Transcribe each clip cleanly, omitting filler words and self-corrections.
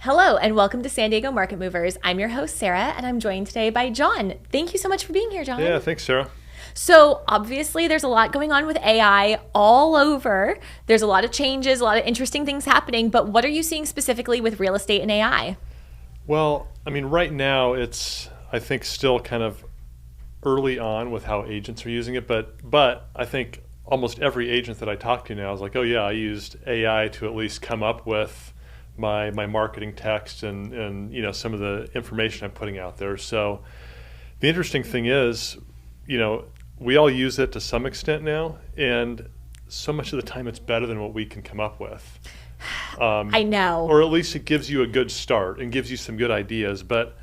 Hello, and welcome to San Diego Market Movers. I'm your host, Sarah, and I'm joined today by John. Thank you so much for being here, John. Yeah, thanks, Sarah. So obviously there's a lot going on with AI all over. There's a lot of changes, a lot of interesting things happening, but what are you seeing specifically with real estate and AI? Well, I mean, right now it's, I think, still kind of early on with how agents are using it, but I think almost every agent that I talk to now is like, oh yeah, I used AI to at least come up with my marketing text and some of the information I'm putting out there. So the interesting thing is, we all use it to some extent now, and so much of the time it's better than what we can come up with. I know. Or at least it gives you a good start and gives you some good ideas. But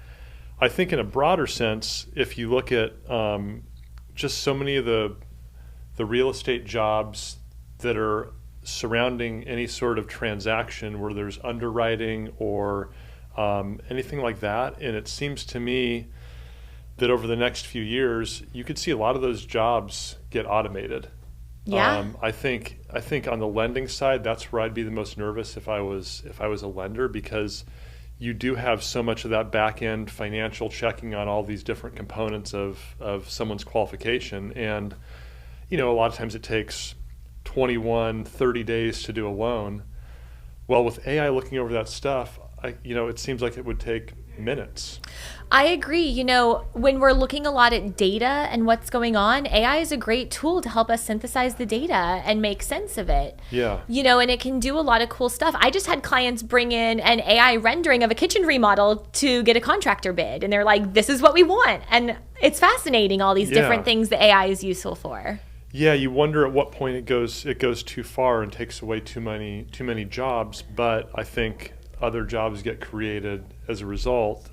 I think in a broader sense, if you look at just so many of the real estate jobs that are surrounding any sort of transaction where there's underwriting or anything like that, and it seems to me that over the next few years you could see a lot of those jobs get automated. Yeah. I think on the lending side, that's where I'd be the most nervous if I was a lender, because you do have so much of that back end financial checking on all these different components of someone's qualification, and a lot of times it takes 21, 30 days to do a loan. Well, with AI looking over that stuff, it seems like it would take minutes. I agree. When we're looking a lot at data and what's going on, AI is a great tool to help us synthesize the data and make sense of it. Yeah. And it can do a lot of cool stuff. I just had clients bring in an AI rendering of a kitchen remodel to get a contractor bid. And they're like, this is what we want. And it's fascinating, all these different things that AI is useful for. Yeah, you wonder at what point it goes too far and takes away too many jobs, but I think other jobs get created as a result.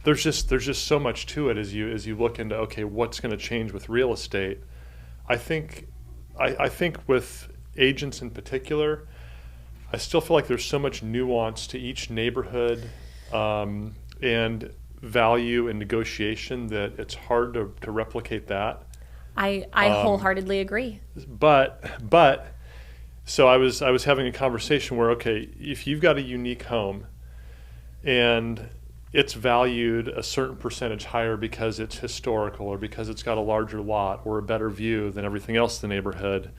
There's just so much to it as you look into, okay, what's going to change with real estate. I think with agents in particular, I still feel like there's so much nuance to each neighborhood and value and negotiation that it's hard to replicate that. I wholeheartedly agree. But so I was having a conversation where, okay, if you've got a unique home and it's valued a certain percentage higher because it's historical or because it's got a larger lot or a better view than everything else in the neighborhood,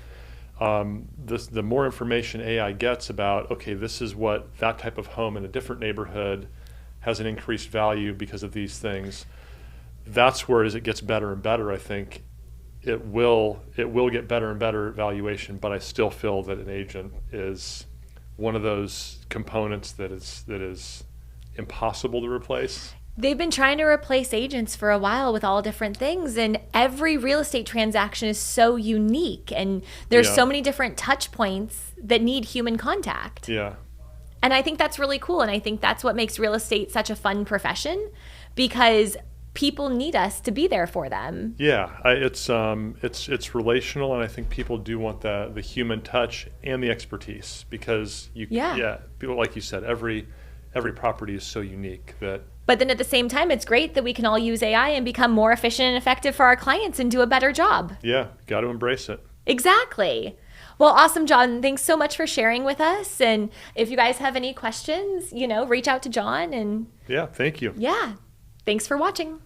the more information AI gets about, okay, this is what that type of home in a different neighborhood has an increased value because of these things. That's where, as it gets better and better, I think it will get better and better valuation, but I still feel that an agent is one of those components that is impossible to replace. They've been trying to replace agents for a while with all different things, and every real estate transaction is so unique, and there's so many different touch points that need human contact. Yeah. And I think that's really cool, and I think that's what makes real estate such a fun profession, because people need us to be there for them. Yeah, it's relational, and I think people do want the human touch and the expertise, because people, like you said, every property is so unique that. But then at the same time, it's great that we can all use AI and become more efficient and effective for our clients and do a better job. Yeah, got to embrace it. Exactly. Well, awesome, John. Thanks so much for sharing with us. And if you guys have any questions, reach out to John. And yeah, thank you. Yeah. Thanks for watching.